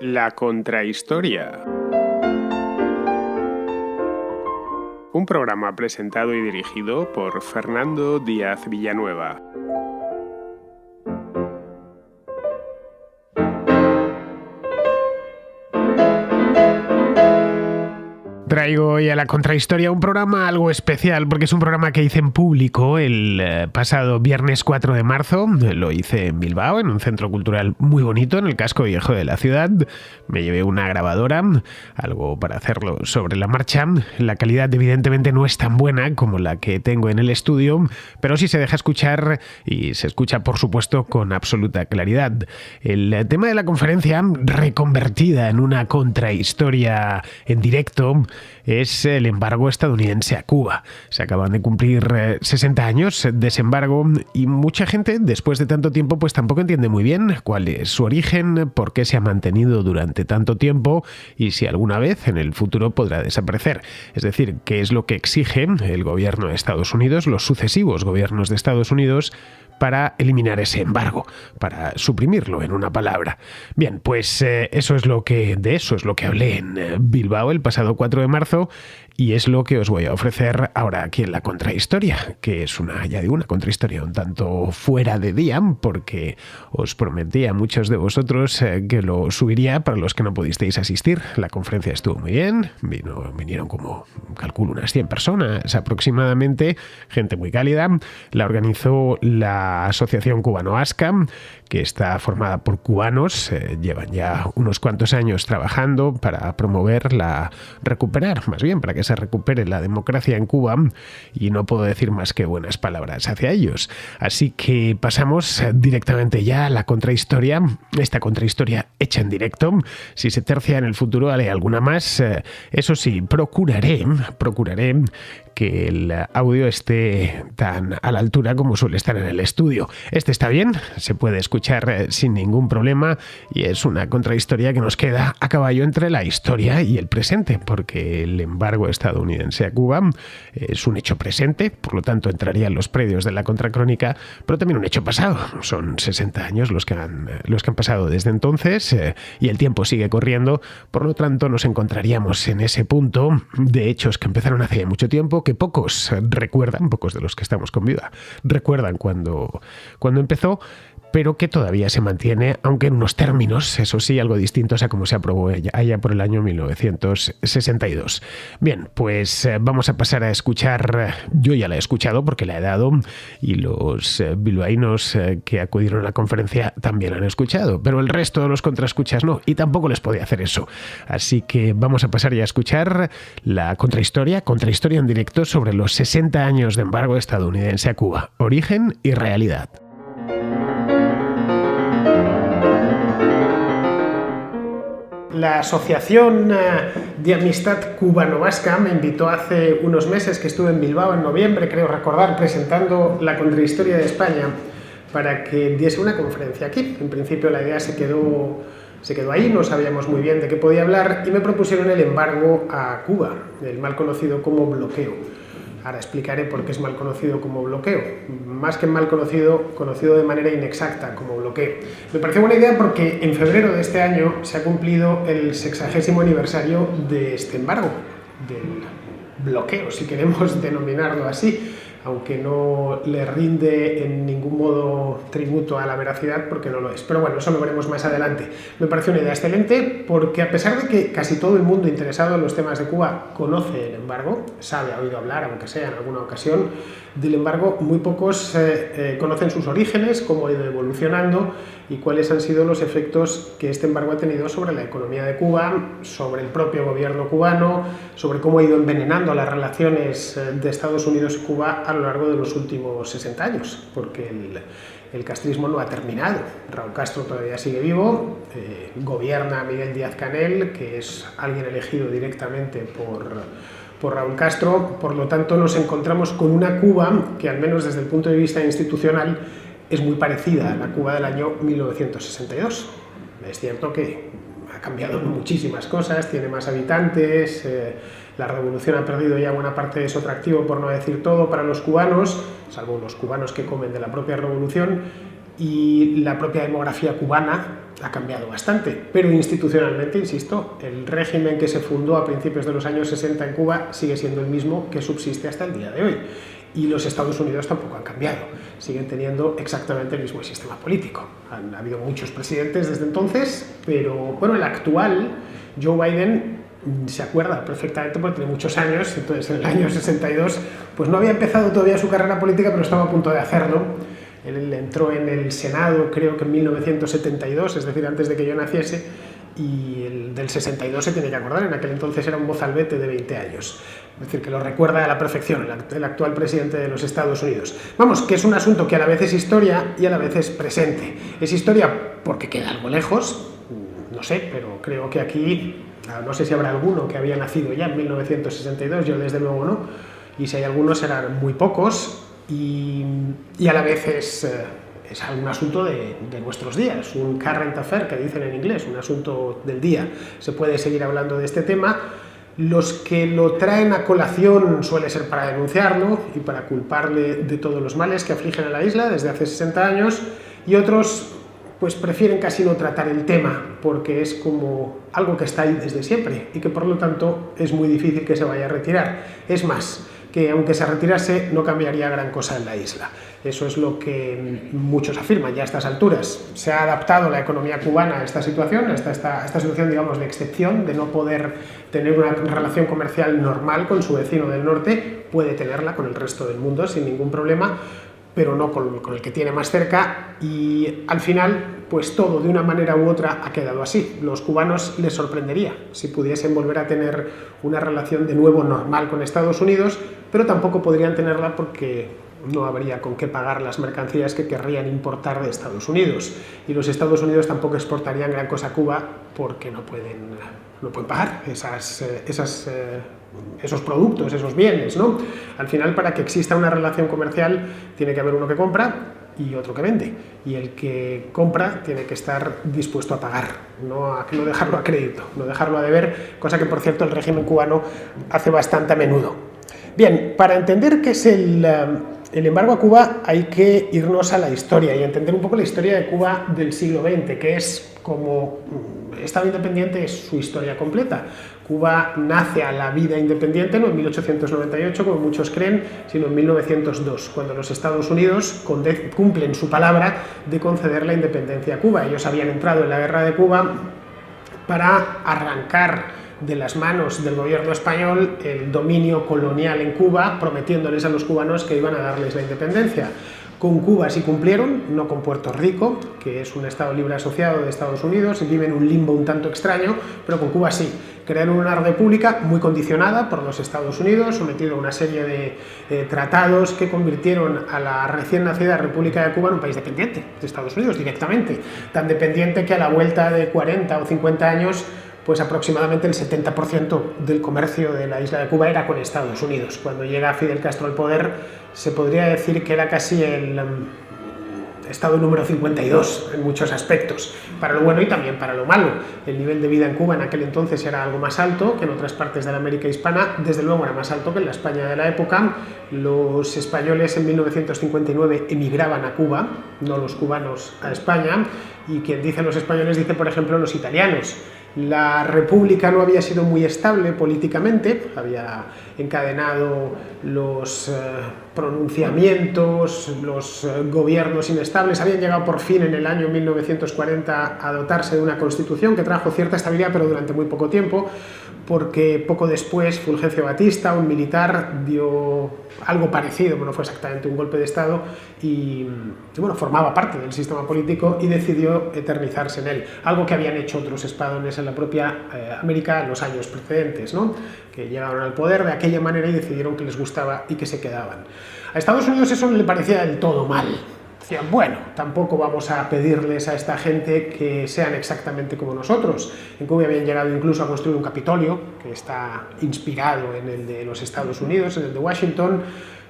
La Contrahistoria. Un programa presentado y dirigido por Fernando Díaz Villanueva. Traigo hoy a La Contrahistoria un programa algo especial porque es un programa que hice en público el pasado viernes 4 de marzo. Lo hice en Bilbao, en un centro cultural muy bonito, en el casco viejo de la ciudad. Me llevé una grabadora, algo para hacerlo sobre la marcha. La calidad evidentemente no es tan buena como la que tengo en el estudio, pero sí se deja escuchar y se escucha, por supuesto, con absoluta claridad. El tema de la conferencia, reconvertida en una contrahistoria en directo, es el embargo estadounidense a Cuba. Se acaban de cumplir 60 años de ese embargo y mucha gente, después de tanto tiempo, pues tampoco entiende muy bien cuál es su origen, por qué se ha mantenido durante tanto tiempo y si alguna vez en el futuro podrá desaparecer. Es decir, qué es lo que exige el gobierno de Estados Unidos, los sucesivos gobiernos de Estados Unidos, para eliminar ese embargo, para suprimirlo, en una palabra. Bien, pues de eso es lo que hablé en Bilbao el pasado 4 de marzo y es lo que os voy a ofrecer ahora aquí en La Contrahistoria, que es una contrahistoria un tanto fuera de día, porque os prometí a muchos de vosotros que lo subiría para los que no pudisteis asistir. La conferencia estuvo muy bien, vinieron como, calculo, unas 100 personas aproximadamente, gente muy cálida. La organizó la Asociación Cubano-ASCA, que está formada por cubanos, llevan ya unos cuantos años trabajando para para que se recupere la democracia en Cuba, y no puedo decir más que buenas palabras hacia ellos. Así que pasamos directamente ya a la contrahistoria, esta contrahistoria hecha en directo. Si se tercia en el futuro haré alguna más, eso sí, procuraré que el audio esté tan a la altura como suele estar en el estudio. Este está bien, se puede escuchar sin ningún problema y es una contrahistoria que nos queda a caballo entre la historia y el presente, porque el embargo estadounidense a Cuba es un hecho presente, por lo tanto entraría en los predios de la contracrónica, pero también un hecho pasado. Son 60 años los que han pasado desde entonces y el tiempo sigue corriendo, por lo tanto nos encontraríamos en ese punto de hechos que empezaron hace mucho tiempo, que pocos recuerdan, pocos de los que estamos con vida recuerdan cuando empezó, pero que todavía se mantiene, aunque en unos términos, eso sí, algo distintos a como se aprobó allá por el año 1962. Bien, pues vamos a pasar a escuchar, yo ya la he escuchado porque la he dado, y los bilbaínos que acudieron a la conferencia también la han escuchado, pero el resto de los contraescuchas no, y tampoco les podía hacer eso. Así que vamos a pasar ya a escuchar la contrahistoria en directo sobre los 60 años de embargo estadounidense a Cuba, origen y realidad. La Asociación de Amistad Cubano-Vasca me invitó hace unos meses, que estuve en Bilbao en noviembre, creo recordar, presentando la contrahistoria de España, para que diese una conferencia aquí. En principio la idea se quedó ahí, no sabíamos muy bien de qué podía hablar y me propusieron el embargo a Cuba, el mal conocido como bloqueo. Ahora explicaré por qué es mal conocido como bloqueo. Más que mal conocido, conocido de manera inexacta como bloqueo. Me pareció buena idea porque en febrero de este año se ha cumplido el 60º aniversario de este embargo, del bloqueo, si queremos denominarlo así, aunque no le rinde en ningún modo tributo a la veracidad porque no lo es. Pero bueno, eso lo veremos más adelante. Me pareció una idea excelente porque, a pesar de que casi todo el mundo interesado en los temas de Cuba conoce el embargo, ha oído hablar, aunque sea en alguna ocasión, del embargo, muy pocos conocen sus orígenes, cómo ha ido evolucionando y cuáles han sido los efectos que este embargo ha tenido sobre la economía de Cuba, sobre el propio gobierno cubano, sobre cómo ha ido envenenando las relaciones de Estados Unidos y Cuba a lo largo de los últimos 60 años, porque el castrismo no ha terminado. Raúl Castro todavía sigue vivo, gobierna Miguel Díaz-Canel, que es alguien elegido directamente por Raúl Castro. Por lo tanto, nos encontramos con una Cuba que, al menos desde el punto de vista institucional, es muy parecida a la Cuba del año 1962. Es cierto que ha cambiado muchísimas cosas, tiene más habitantes, la revolución ha perdido ya buena parte de su atractivo, por no decir todo, para los cubanos, salvo los cubanos que comen de la propia revolución, y la propia demografía cubana ha cambiado bastante, pero institucionalmente, insisto, el régimen que se fundó a principios de los años 60 en Cuba sigue siendo el mismo que subsiste hasta el día de hoy. Y los Estados Unidos tampoco han cambiado, siguen teniendo exactamente el mismo sistema político. Han habido muchos presidentes desde entonces, pero bueno, el actual, Joe Biden, se acuerda perfectamente porque tiene muchos años, entonces en el año 62 pues no había empezado todavía su carrera política, pero estaba a punto de hacerlo. Él entró en el Senado creo que en 1972, es decir, antes de que yo naciese, y el del 62 se tiene que acordar, en aquel entonces era un mozalbete de 20 años. Es decir, que lo recuerda a la perfección el actual presidente de los Estados Unidos. Vamos, que es un asunto que a la vez es historia y a la vez es presente. Es historia porque queda algo lejos, no sé, pero creo que aquí, no sé si habrá alguno que había nacido ya en 1962, yo desde luego no, y si hay algunos serán muy pocos, y a la vez es un asunto de nuestros días, un current affair que dicen en inglés, un asunto del día. Se puede seguir hablando de este tema. Los que lo traen a colación suele ser para denunciarlo y para culparle de todos los males que afligen a la isla desde hace 60 años, y otros pues prefieren casi no tratar el tema porque es como algo que está ahí desde siempre y que por lo tanto es muy difícil que se vaya a retirar. Es más, que aunque se retirase no cambiaría gran cosa en la isla. Eso es lo que muchos afirman ya a estas alturas. Se ha adaptado la economía cubana a esta situación, a esta situación, digamos, de excepción, de no poder tener una relación comercial normal con su vecino del norte. Puede tenerla con el resto del mundo sin ningún problema, pero no con el que tiene más cerca, y al final, pues todo de una manera u otra ha quedado así. Los cubanos les sorprendería si pudiesen volver a tener una relación de nuevo normal con Estados Unidos, pero tampoco podrían tenerla porque no habría con qué pagar las mercancías que querrían importar de Estados Unidos, y los Estados Unidos tampoco exportarían gran cosa a Cuba porque no pueden pagar esos productos, esos bienes, ¿no? Al final, para que exista una relación comercial, tiene que haber uno que compra y otro que vende, y el que compra tiene que estar dispuesto a pagar, no dejarlo a crédito, no dejarlo a deber, cosa que, por cierto, el régimen cubano hace bastante a menudo. Bien, para entender qué es el embargo a Cuba hay que irnos a la historia y entender un poco la historia de Cuba del siglo XX, que es como Estado independiente, es su historia completa. Cuba nace a la vida independiente no en 1898, como muchos creen, sino en 1902, cuando los Estados Unidos cumplen su palabra de conceder la independencia a Cuba. Ellos habían entrado en la guerra de Cuba para arrancar de las manos del gobierno español el dominio colonial en Cuba, prometiéndoles a los cubanos que iban a darles la independencia. Con Cuba sí cumplieron, no con Puerto Rico, que es un estado libre asociado de Estados Unidos, y vive en un limbo un tanto extraño, pero con Cuba sí. Crearon una república muy condicionada por los Estados Unidos, sometido a una serie de tratados que convirtieron a la recién nacida República de Cuba en un país dependiente de Estados Unidos directamente, tan dependiente que a la vuelta de 40 o 50 años pues aproximadamente el 70% del comercio de la isla de Cuba era con Estados Unidos. Cuando llega Fidel Castro al poder, se podría decir que era casi el estado número 52 en muchos aspectos, para lo bueno y también para lo malo. El nivel de vida en Cuba en aquel entonces era algo más alto que en otras partes de la América hispana, desde luego era más alto que en la España de la época. Los españoles en 1959 emigraban a Cuba, no los cubanos a España, y quien dice los españoles dice, por ejemplo, los italianos. La república no había sido muy estable políticamente, había encadenado los pronunciamientos, los gobiernos inestables, habían llegado por fin en el año 1940 a dotarse de una constitución que trajo cierta estabilidad, pero durante muy poco tiempo, porque poco después Fulgencio Batista, un militar, dio algo parecido, no fue exactamente un golpe de Estado, y bueno, formaba parte del sistema político y decidió eternizarse en él, algo que habían hecho otros espadones en la propia América en los años precedentes, ¿no? Que llegaron al poder de aquella manera y decidieron que les gustaba y que se quedaban. A Estados Unidos eso no le parecía del todo mal. Decían, bueno, tampoco vamos a pedirles a esta gente que sean exactamente como nosotros. En Cuba habían llegado incluso a construir un Capitolio, que está inspirado en el de los Estados Unidos, en el de Washington,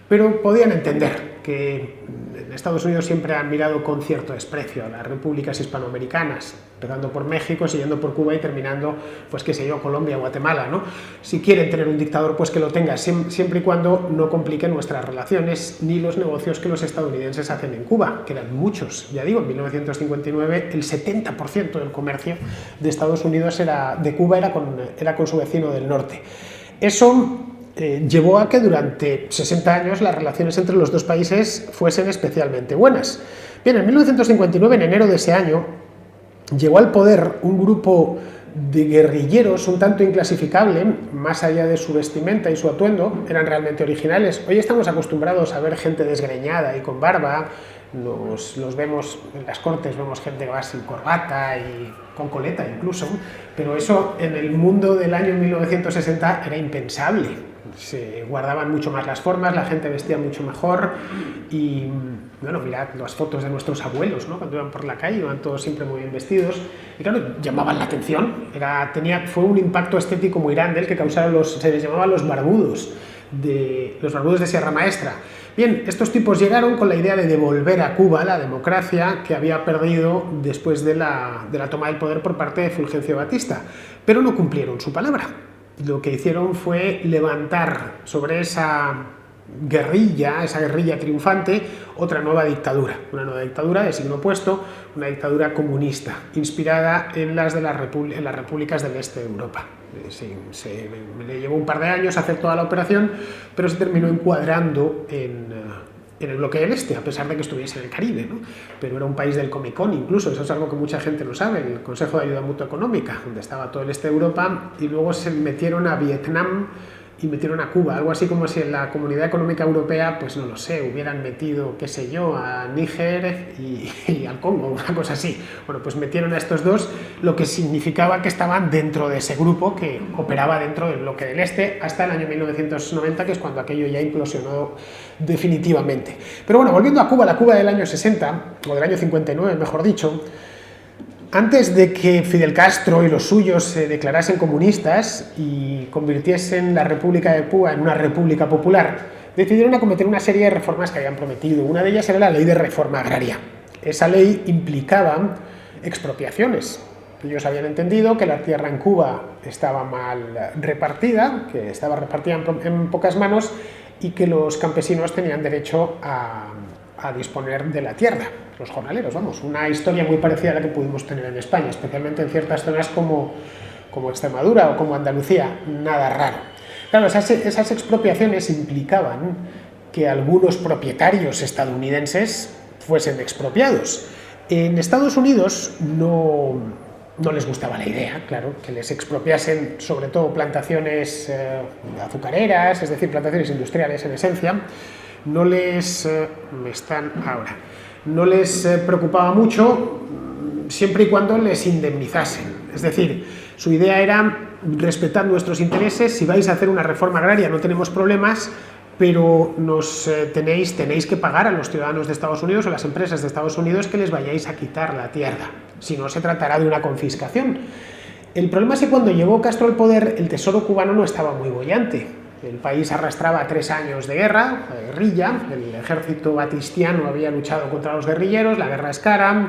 pero podían entender que en Estados Unidos siempre han mirado con cierto desprecio a las repúblicas hispanoamericanas, empezando por México, siguiendo por Cuba y terminando, pues qué sé yo, Colombia, Guatemala, ¿no? Si quieren tener un dictador, pues que lo tenga, siempre y cuando no compliquen nuestras relaciones ni los negocios que los estadounidenses hacen en Cuba, que eran muchos. Ya digo, en 1959 el 70% del comercio de Estados Unidos de Cuba era con su vecino del norte. Eso llevó a que durante 60 años las relaciones entre los dos países fuesen especialmente buenas. Bien, en 1959, en enero de ese año, llegó al poder un grupo de guerrilleros un tanto inclasificable, más allá de su vestimenta y su atuendo, eran realmente originales. Hoy estamos acostumbrados a ver gente desgreñada y con barba, los vemos en las cortes, vemos gente que va sin corbata y con coleta incluso, pero eso en el mundo del año 1960 era impensable. Se guardaban mucho más las formas, la gente vestía mucho mejor y, bueno, mirad las fotos de nuestros abuelos, ¿no? Cuando iban por la calle, iban todos siempre muy bien vestidos y, claro, llamaban la atención. Fue un impacto estético muy grande el que causaron se les llamaba los barbudos de Sierra Maestra. Bien, estos tipos llegaron con la idea de devolver a Cuba la democracia que había perdido después de la toma del poder por parte de Fulgencio Batista, pero no cumplieron su palabra. Lo que hicieron fue levantar sobre esa guerrilla triunfante, otra nueva dictadura, una nueva dictadura de signo opuesto, una dictadura comunista, inspirada en las repúblicas del este de Europa. Le llevó un par de años hacer toda la operación, pero se terminó encuadrando en el bloque del este, a pesar de que estuviese en el Caribe, ¿no? Pero era un país del Comecon incluso, eso es algo que mucha gente no sabe, el Consejo de Ayuda Mutua Económica, donde estaba todo el este de Europa, y luego se metieron a Vietnam y metieron a Cuba, algo así como si en la Comunidad Económica Europea, pues no lo sé, hubieran metido, qué sé yo, a Níger y al Congo, una cosa así. Bueno, pues metieron a estos dos, lo que significaba que estaban dentro de ese grupo que operaba dentro del bloque del este hasta el año 1990, que es cuando aquello ya implosionó definitivamente. Pero bueno, volviendo a Cuba, la Cuba del año 60, o del año 59, mejor dicho, antes de que Fidel Castro y los suyos se declarasen comunistas y convirtiesen la República de Cuba en una república popular, decidieron acometer una serie de reformas que habían prometido. Una de ellas era la Ley de Reforma Agraria. Esa ley implicaba expropiaciones. Ellos habían entendido que la tierra en Cuba estaba mal repartida, que estaba repartida en pocas manos y que los campesinos tenían derecho a disponer de la tierra, los jornaleros, vamos, una historia muy parecida a la que pudimos tener en España, especialmente en ciertas zonas como Extremadura o como Andalucía, nada raro. Claro, esas expropiaciones implicaban que algunos propietarios estadounidenses fuesen expropiados. En Estados Unidos no les gustaba la idea, claro, que les expropiasen sobre todo plantaciones azucareras, es decir, plantaciones industriales en esencia. No les preocupaba mucho siempre y cuando les indemnizasen. Es decir, su idea era respetar nuestros intereses, si vais a hacer una reforma agraria no tenemos problemas, pero tenéis que pagar a los ciudadanos de Estados Unidos o a las empresas de Estados Unidos que les vayáis a quitar la tierra, si no se tratará de una confiscación. El problema es que cuando llegó Castro al poder el tesoro cubano no estaba muy boyante. El país arrastraba 3 años de guerra, de guerrilla, el ejército batistiano había luchado contra los guerrilleros, la guerra es cara,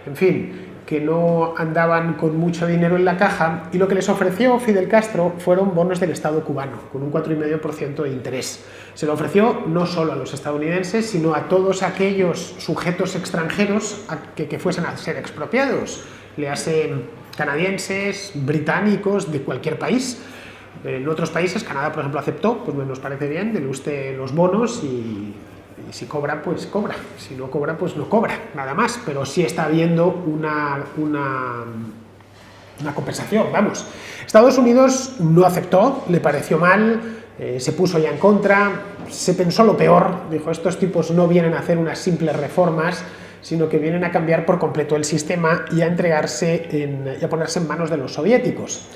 en fin, que no andaban con mucho dinero en la caja, y lo que les ofreció Fidel Castro fueron bonos del Estado cubano, con un 4,5% de interés. Se lo ofreció no solo a los estadounidenses, sino a todos aquellos sujetos extranjeros que fuesen a ser expropiados, le hacen canadienses, británicos, de cualquier país. En otros países, Canadá, por ejemplo, aceptó, pues nos parece bien, dele usted los bonos y si cobra, pues cobra, si no cobra, pues no cobra, nada más, pero sí está habiendo una compensación, vamos. Estados Unidos no aceptó, le pareció mal, se puso ya en contra, se pensó lo peor, dijo, estos tipos no vienen a hacer unas simples reformas, sino que vienen a cambiar por completo el sistema y a a ponerse en manos de los soviéticos.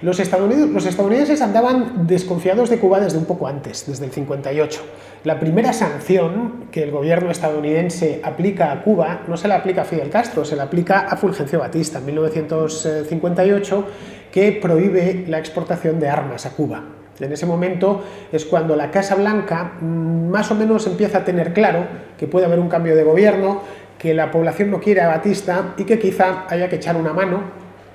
Los estadounidenses andaban desconfiados de Cuba desde un poco antes, desde el 58. La primera sanción que el gobierno estadounidense aplica a Cuba no se la aplica a Fidel Castro, se la aplica a Fulgencio Batista en 1958, que prohíbe la exportación de armas a Cuba. En ese momento es cuando la Casa Blanca más o menos empieza a tener claro que puede haber un cambio de gobierno, que la población no quiere a Batista y que quizá haya que echar una mano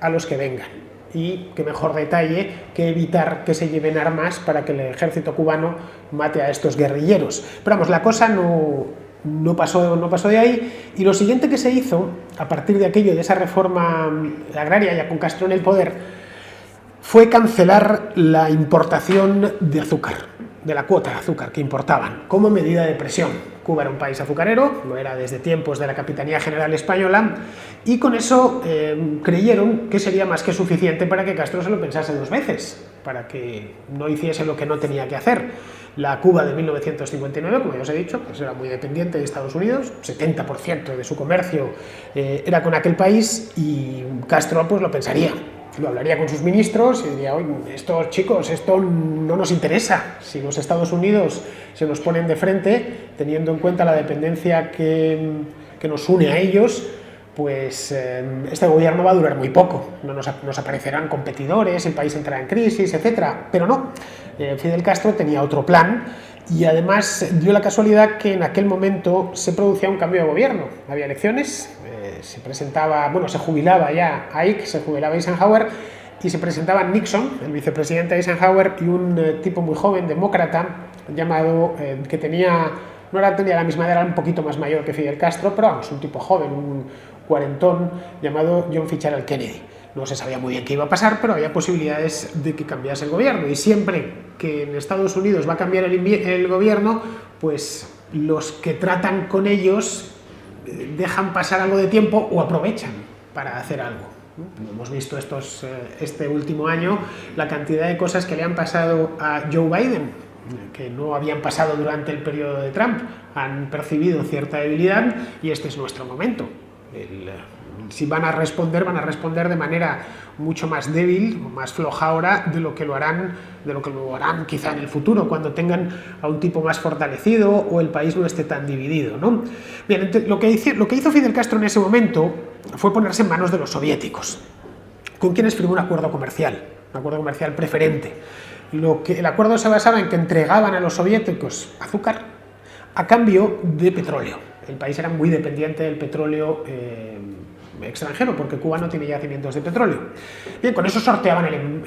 a los que vengan. Y qué mejor detalle que evitar que se lleven armas para que el ejército cubano mate a estos guerrilleros. Pero vamos, la cosa no pasó de ahí, y lo siguiente que se hizo a partir de aquello, de esa reforma agraria ya con Castro en el poder, fue cancelar la importación de azúcar, de la cuota de azúcar que importaban, como medida de presión. Cuba era un país azucarero, lo era desde tiempos de la Capitanía General Española, y con eso creyeron que sería más que suficiente para que Castro se lo pensase dos veces, para que no hiciese lo que no tenía que hacer. La Cuba de 1959, como ya os he dicho, pues era muy dependiente de Estados Unidos, 70% de su comercio era con aquel país, y Castro pues lo pensaría. Lo hablaría con sus ministros y diría: oye, estos chicos, esto no nos interesa. Si los Estados Unidos se nos ponen de frente, teniendo en cuenta la dependencia que nos une a ellos, pues este gobierno va a durar muy poco. Nos aparecerán competidores, el país entrará en crisis, etc. Pero no, Fidel Castro tenía otro plan, y además dio la casualidad que en aquel momento se producía un cambio de gobierno. Había elecciones, se jubilaba ya Ike, se jubilaba Eisenhower, y se presentaban Nixon, el vicepresidente Eisenhower, y un tipo muy joven, demócrata, llamado, que tenía la misma edad, era un poquito más mayor que Fidel Castro, pero vamos, un tipo joven, un cuarentón, llamado John Fitzgerald Kennedy. No se sabía muy bien qué iba a pasar, pero había posibilidades de que cambiase el gobierno, y siempre que en Estados Unidos va a cambiar el gobierno, pues los que tratan con ellos dejan pasar algo de tiempo o aprovechan para hacer algo. Hemos visto este último año la cantidad de cosas que le han pasado a Joe Biden, que no habían pasado durante el periodo de Trump. Han percibido cierta debilidad, y este es nuestro momento. Si van a responder de manera mucho más débil, más floja ahora de lo que lo harán quizá en el futuro, cuando tengan a un tipo más fortalecido o el país no esté tan dividido, ¿no? Bien, lo que hizo Fidel Castro en ese momento fue ponerse en manos de los soviéticos, con quienes firmó un acuerdo comercial preferente. El acuerdo se basaba en que entregaban a los soviéticos azúcar a cambio de petróleo. El país era muy dependiente del petróleo extranjero, porque Cuba no tiene yacimientos de petróleo. Bien, con eso sorteaban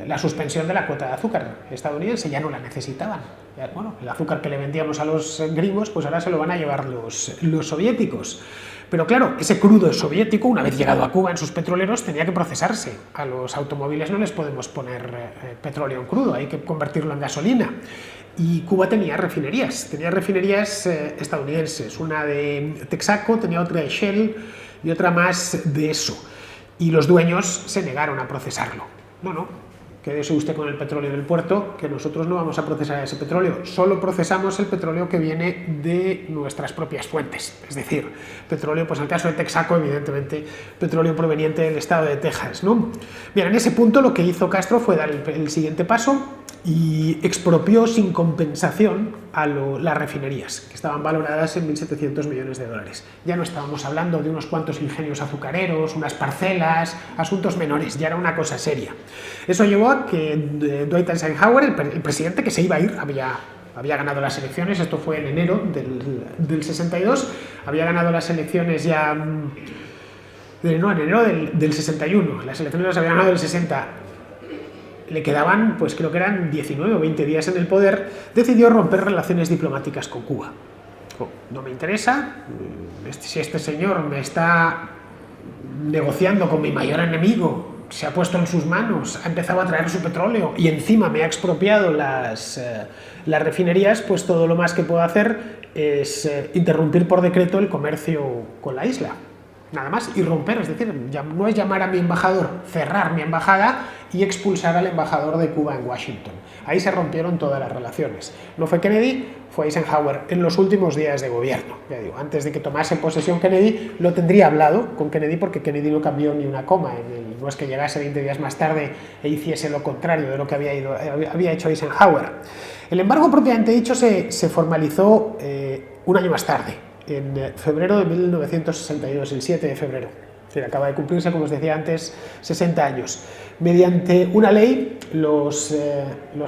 la suspensión de la cuota de azúcar estadounidense, ya no la necesitaban. Bueno, el azúcar que le vendíamos a los gringos, pues ahora se lo van a llevar los soviéticos. Pero claro, ese crudo soviético, una vez llegado a Cuba en sus petroleros, tenía que procesarse. A los automóviles no les podemos poner petróleo en crudo, hay que convertirlo en gasolina. Y Cuba tenía refinerías estadounidenses, una de Texaco, tenía otra de Shell y otra más de eso. Y los dueños se negaron a procesarlo. No, quédese usted con el petróleo en el puerto, que nosotros no vamos a procesar ese petróleo, solo procesamos el petróleo que viene de nuestras propias fuentes, es decir, petróleo, pues en el caso de Texaco, evidentemente, petróleo proveniente del estado de Texas, ¿no? Bien, en ese punto lo que hizo Castro fue dar el siguiente paso y expropió sin compensación a las refinerías, que estaban valoradas en 1.700 millones de dólares. Ya no estábamos hablando de unos cuantos ingenios azucareros, unas parcelas, asuntos menores, ya era una cosa seria. Eso llevó a que Dwight Eisenhower, el presidente que se iba a ir, había ganado las elecciones, esto fue en enero del 62, había ganado las elecciones ya... en enero del 61, las elecciones las había ganado el 60, le quedaban, pues creo que eran 19 o 20 días en el poder, decidió romper relaciones diplomáticas con Cuba. No me interesa, si este señor me está negociando con mi mayor enemigo, se ha puesto en sus manos, ha empezado a traer su petróleo y encima me ha expropiado las refinerías, pues todo lo más que puedo hacer es interrumpir por decreto el comercio con la isla. Nada más, y romper, es decir, no es llamar a mi embajador, cerrar mi embajada y expulsar al embajador de Cuba en Washington. Ahí se rompieron todas las relaciones. No fue Kennedy, fue Eisenhower en los últimos días de gobierno. Ya digo, antes de que tomase posesión Kennedy, lo tendría hablado con Kennedy, porque Kennedy no cambió ni una coma. No es que llegase 20 días más tarde e hiciese lo contrario de lo que había hecho Eisenhower. El embargo propiamente dicho se formalizó un año más tarde, en febrero de 1962, el 7 de febrero. decir, acaba de cumplirse, como os decía antes, 60 años. Mediante una ley, los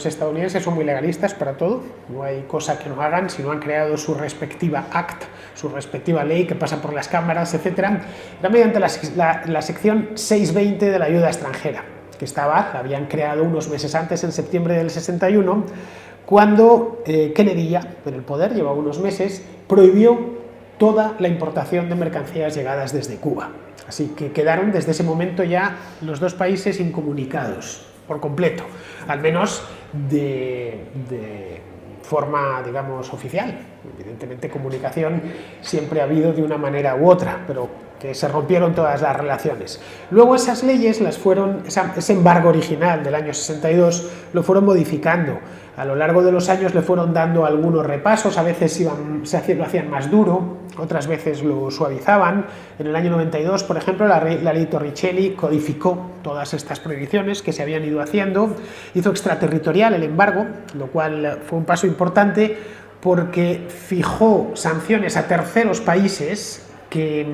estadounidenses son muy legalistas para todo, no hay cosa que no hagan, si no han creado su respectiva act, su respectiva ley que pasa por las cámaras, etc. Era mediante la sección 620 de la ayuda extranjera, que la habían creado unos meses antes, en septiembre del 61, cuando Kennedy, ya en el poder, llevaba unos meses, prohibió toda la importación de mercancías llegadas desde Cuba. Así que quedaron desde ese momento ya los dos países incomunicados, por completo, al menos de forma, digamos, oficial. Evidentemente, comunicación siempre ha habido de una manera u otra, pero que se rompieron todas las relaciones. Luego esas leyes ese embargo original del año 62 lo fueron modificando. A lo largo de los años le fueron dando algunos repasos, a veces lo hacían más duro, otras veces lo suavizaban. En el año 92, por ejemplo, la ley Torricelli codificó todas estas prohibiciones que se habían ido haciendo, hizo extraterritorial el embargo, lo cual fue un paso importante porque fijó sanciones a terceros países que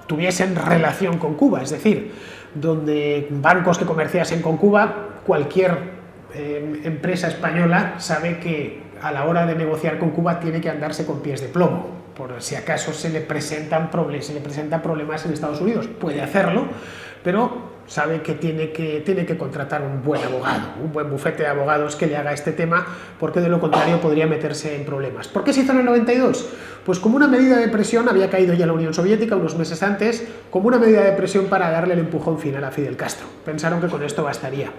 tuviesen relación con Cuba, es decir, donde bancos que comerciasen con Cuba, cualquier empresa española sabe que a la hora de negociar con Cuba tiene que andarse con pies de plomo, por si acaso se le presentan problemas en Estados Unidos. Puede hacerlo, pero sabe que tiene que contratar un buen abogado, un buen bufete de abogados que le haga este tema, porque de lo contrario podría meterse en problemas. ¿Por qué se hizo en el 92? Pues como una medida de presión, había caído ya la Unión Soviética unos meses antes, como una medida de presión para darle el empujón final a Fidel Castro. Pensaron que con esto bastaría.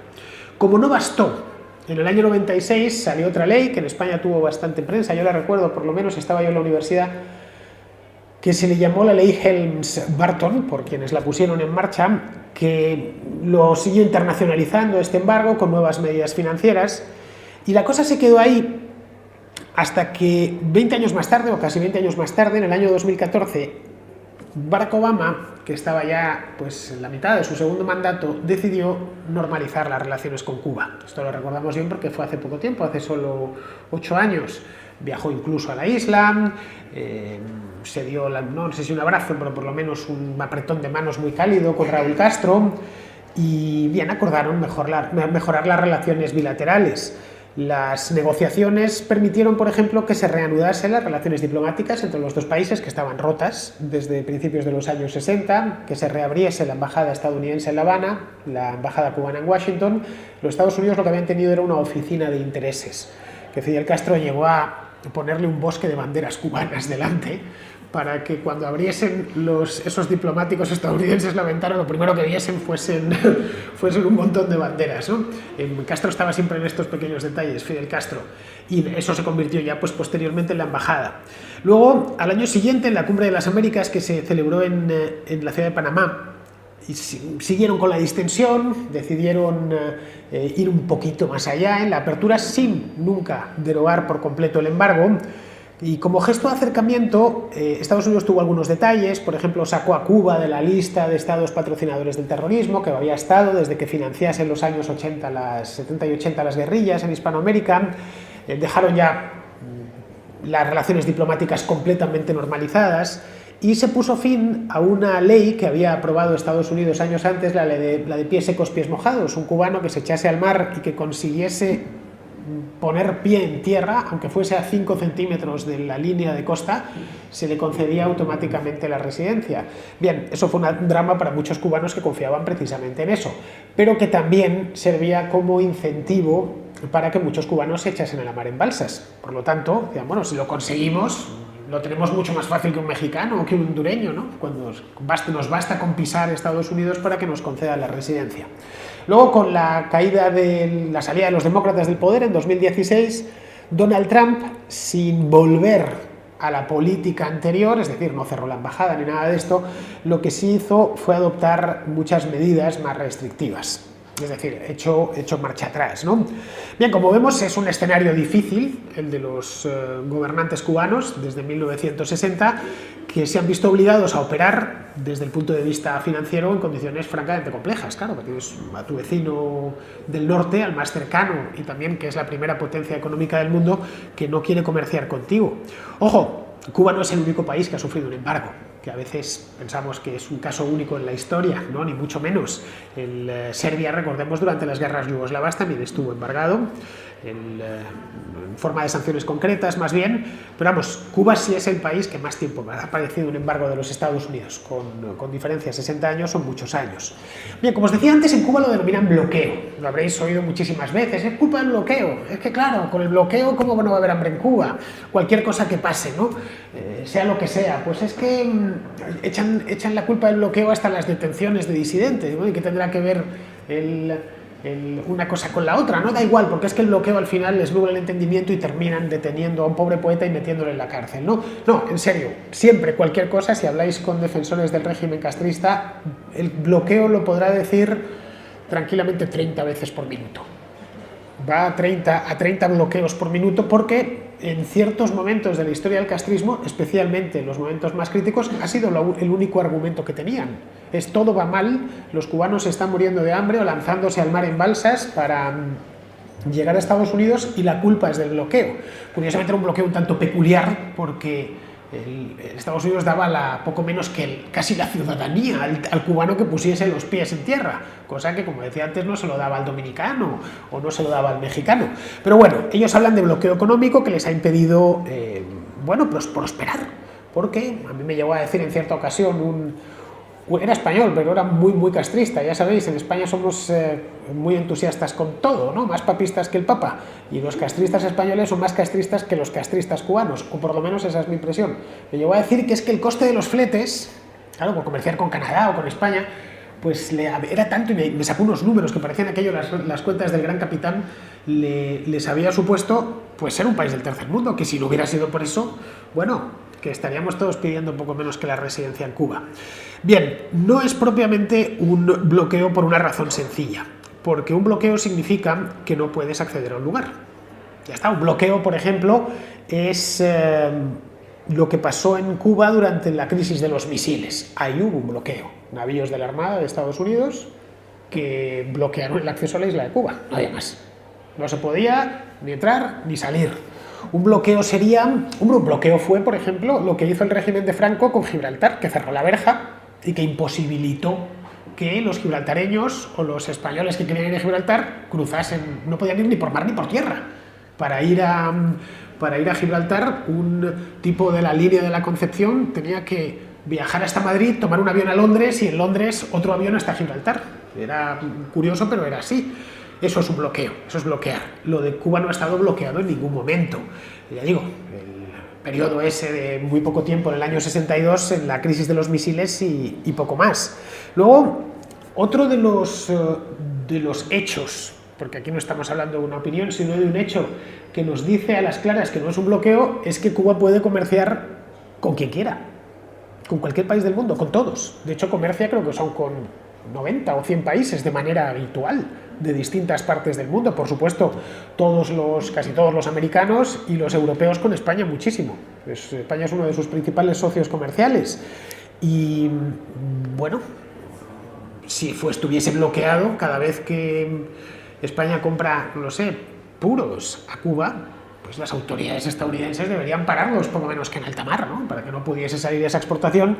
Como no bastó, en el año 96 salió otra ley que en España tuvo bastante prensa, yo la recuerdo, por lo menos estaba yo en la universidad, que se le llamó la ley Helms-Burton, por quienes la pusieron en marcha, que lo siguió internacionalizando este embargo con nuevas medidas financieras, y la cosa se quedó ahí hasta que 20 años más tarde, o casi 20 años más tarde, en el año 2014, Barack Obama, que estaba ya pues, en la mitad de su segundo mandato, decidió normalizar las relaciones con Cuba. Esto lo recordamos bien porque fue hace poco tiempo, hace solo 8 años. Viajó incluso a la isla, se dio, no sé si un abrazo, pero por lo menos un apretón de manos muy cálido con Raúl Castro, y bien, acordaron mejorar las relaciones bilaterales. Las negociaciones permitieron, por ejemplo, que se reanudasen las relaciones diplomáticas entre los dos países, que estaban rotas desde principios de los años 60, que se reabriese la embajada estadounidense en La Habana, la embajada cubana en Washington. Los Estados Unidos lo que habían tenido era una oficina de intereses, que Fidel Castro llegó a ponerle un bosque de banderas cubanas delante, para que cuando abriesen esos diplomáticos estadounidenses la ventana, lo primero que viesen fuesen un montón de banderas, ¿no? Castro estaba siempre en estos pequeños detalles, Fidel Castro, y eso se convirtió ya pues, posteriormente en la embajada. Luego, al año siguiente, en la Cumbre de las Américas, que se celebró en la ciudad de Panamá, y siguieron con la distensión, decidieron ir un poquito más allá en la apertura sin nunca derogar por completo el embargo. Y como gesto de acercamiento, Estados Unidos tuvo algunos detalles, por ejemplo, sacó a Cuba de la lista de estados patrocinadores del terrorismo, que había estado desde que financiase en los años 70 y 80 las guerrillas en Hispanoamérica, dejaron ya las relaciones diplomáticas completamente normalizadas, y se puso fin a una ley que había aprobado Estados Unidos años antes, la de pies secos, pies mojados, un cubano que se echase al mar y que consiguiese poner pie en tierra, aunque fuese a 5 centímetros de la línea de costa, se le concedía automáticamente la residencia. Bien, eso fue un drama para muchos cubanos que confiaban precisamente en eso, pero que también servía como incentivo para que muchos cubanos se echasen a la mar en balsas. Por lo tanto, decían, bueno, si lo conseguimos, lo tenemos mucho más fácil que un mexicano o que un hondureño, ¿no? Cuando nos basta con pisar Estados Unidos para que nos concedan la residencia. Luego, con la salida de los demócratas del poder en 2016, Donald Trump, sin volver a la política anterior, es decir, no cerró la embajada ni nada de esto, lo que sí hizo fue adoptar muchas medidas más restrictivas. Es decir, hecho marcha atrás, ¿no? Bien, como vemos, es un escenario difícil, el de los gobernantes cubanos desde 1960, que se han visto obligados a operar desde el punto de vista financiero en condiciones francamente complejas. Claro, que tienes a tu vecino del norte, al más cercano, y también que es la primera potencia económica del mundo, que no quiere comerciar contigo. Ojo, Cuba no es el único país que ha sufrido un embargo. que a veces pensamos que es un caso único en la historia, ¿no? Ni mucho menos. Serbia, recordemos, durante las guerras yugoslavas también estuvo embargado, en forma de sanciones concretas más bien, pero vamos, Cuba sí es el país que más tiempo ha padecido un embargo de los Estados Unidos, con diferencia, 60 años son muchos años. Bien, como os decía antes, en Cuba lo denominan bloqueo, lo habréis oído muchísimas veces, es culpa del bloqueo, es que claro, con el bloqueo, ¿cómo no va a haber hambre en Cuba? Cualquier cosa que pase, ¿no? Sea lo que sea, pues es que echan la culpa del bloqueo hasta las detenciones de disidentes, ¿no? Y que tendrá que ver una cosa con la otra, ¿no? Da igual, porque es que el bloqueo al final les nubla el entendimiento y terminan deteniendo a un pobre poeta y metiéndolo en la cárcel, ¿no? No, en serio, siempre, cualquier cosa, si habláis con defensores del régimen castrista, el bloqueo lo podrá decir tranquilamente 30 veces por minuto. Va a 30 bloqueos por minuto porque en ciertos momentos de la historia del castrismo, especialmente en los momentos más críticos, ha sido el único argumento que tenían. Es todo va mal, los cubanos se están muriendo de hambre o lanzándose al mar en balsas para llegar a Estados Unidos y la culpa es del bloqueo. Curiosamente era un bloqueo un tanto peculiar porque Estados Unidos daba poco menos que casi la ciudadanía al cubano que pusiese los pies en tierra, cosa que, como decía antes, no se lo daba al dominicano o no se lo daba al mexicano. Pero bueno, ellos hablan de bloqueo económico que les ha impedido, bueno, pues prosperar, porque a mí me llegó a decir en cierta ocasión era español, pero era muy castrista. Ya sabéis, en España somos muy entusiastas con todo, ¿no? Más papistas que el Papa. Y los castristas españoles son más castristas que los castristas cubanos, o por lo menos esa es mi impresión. Me llegó a decir que es que el coste de los fletes, claro, por comerciar con Canadá o con España, pues era tanto, y me sacó unos números que parecían aquello, las cuentas del gran capitán, les había supuesto pues ser un país del tercer mundo, que si no hubiera sido por eso, bueno, que estaríamos todos pidiendo un poco menos que la residencia en Cuba. Bien, no es propiamente un bloqueo por una razón sencilla, porque un bloqueo significa que no puedes acceder a un lugar. Ya está, un bloqueo, por ejemplo, es lo que pasó en Cuba durante la crisis de los misiles. Ahí hubo un bloqueo, navíos de la Armada de Estados Unidos que bloquearon el acceso a la isla de Cuba, no había más. No se podía ni entrar ni salir. Un bloqueo fue, por ejemplo, lo que hizo el régimen de Franco con Gibraltar, que cerró la verja y que imposibilitó que los gibraltareños o los españoles que querían ir a Gibraltar cruzasen, no podían ir ni por mar ni por tierra. Para ir a Gibraltar, un tipo de la línea de la Concepción tenía que viajar hasta Madrid, tomar un avión a Londres y en Londres otro avión hasta Gibraltar. Era curioso, pero era así. Eso es un bloqueo, eso es bloquear. Lo de Cuba no ha estado bloqueado en ningún momento. Ya digo, el periodo ese de muy poco tiempo, en el año 62, en la crisis de los misiles y poco más. Luego, otro de los hechos, porque aquí no estamos hablando de una opinión, sino de un hecho que nos dice a las claras que no es un bloqueo, es que Cuba puede comerciar con quien quiera, con cualquier país del mundo, con todos. De hecho, comercia creo que son con 90 o 100 países de manera habitual, de distintas partes del mundo. Por supuesto, casi todos los americanos y los europeos con España muchísimo. España es uno de sus principales socios comerciales. Y bueno, si estuviese bloqueado, cada vez que España compra, no sé, puros a Cuba, pues las autoridades estadounidenses deberían pararlos, por lo menos que en alta mar, ¿no? Para que no pudiese salir esa exportación,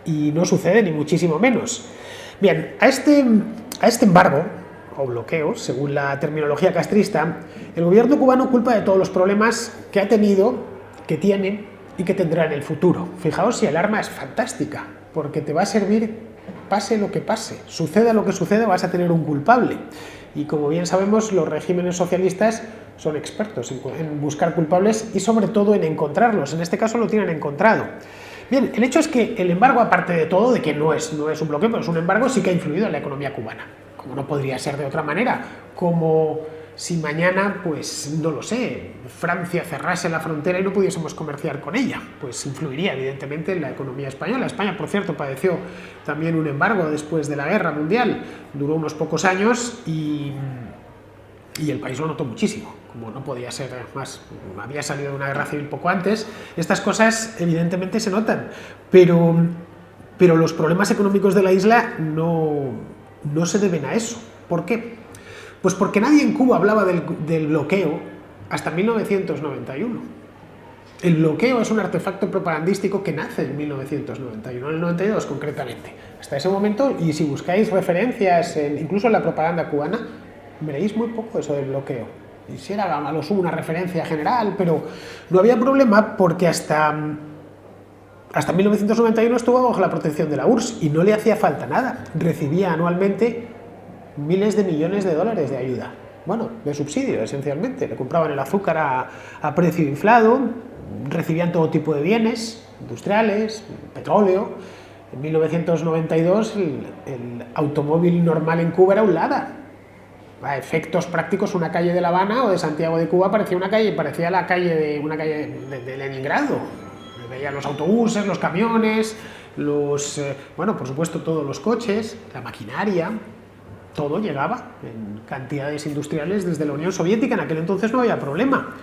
y no sucede ni muchísimo menos. Bien, a este embargo o bloqueo, según la terminología castrista, el gobierno cubano culpa de todos los problemas que ha tenido, que tiene y que tendrá en el futuro. Fijaos si el arma es fantástica, porque te va a servir pase lo que pase, suceda lo que suceda, vas a tener un culpable. Y como bien sabemos, los regímenes socialistas son expertos en buscar culpables y sobre todo en encontrarlos. En este caso lo tienen encontrado. Bien, el hecho es que el embargo, aparte de todo, de que no es un bloqueo, pero es un embargo, sí que ha influido en la economía cubana. Como no podría ser de otra manera, como si mañana, pues no lo sé, Francia cerrase la frontera y no pudiésemos comerciar con ella, pues influiría evidentemente en la economía española. España, por cierto, padeció también un embargo después de la Guerra Mundial, duró unos pocos años y el país lo notó muchísimo, como no podía ser más, había salido de una guerra civil poco antes. Estas cosas evidentemente se notan, pero los problemas económicos de la isla no se deben a eso. ¿Por qué? Pues porque nadie en Cuba hablaba del bloqueo hasta 1991. El bloqueo es un artefacto propagandístico que nace en 1991, en el 92 concretamente. Hasta ese momento, y si buscáis referencias, incluso en la propaganda cubana, veréis muy poco eso del bloqueo. Y si era a lo sumo una referencia general, pero no había problema porque hasta 1991 estuvo bajo la protección de la URSS y no le hacía falta nada. Recibía anualmente miles de millones de dólares de ayuda. Bueno, de subsidio esencialmente. Le compraban el azúcar a precio inflado, recibían todo tipo de bienes industriales, petróleo. En 1992 el automóvil normal en Cuba era un Lada. A efectos prácticos, una calle de La Habana o de Santiago de Cuba parecía una calle de Leningrado. Veían los autobuses, los camiones, bueno, por supuesto todos los coches, la maquinaria, todo llegaba en cantidades industriales desde la Unión Soviética. En aquel entonces no había problema.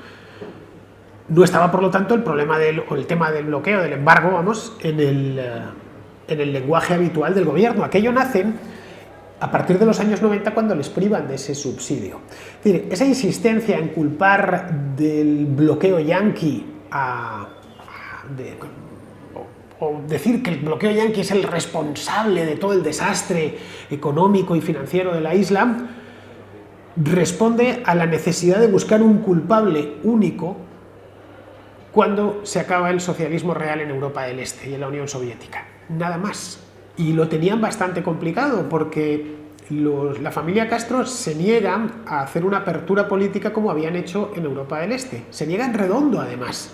No estaba, por lo tanto, el tema del bloqueo, del embargo, vamos, en el lenguaje habitual del gobierno. Aquello nace a partir de los años 90 cuando les privan de ese subsidio. Es decir, esa insistencia en culpar del bloqueo yanqui o decir que el bloqueo yanqui es el responsable de todo el desastre económico y financiero de la isla, responde a la necesidad de buscar un culpable único cuando se acaba el socialismo real en Europa del Este y en la Unión Soviética. Nada más. Y lo tenían bastante complicado porque la familia Castro se niegan a hacer una apertura política como habían hecho en Europa del Este. Se niegan redondo, además.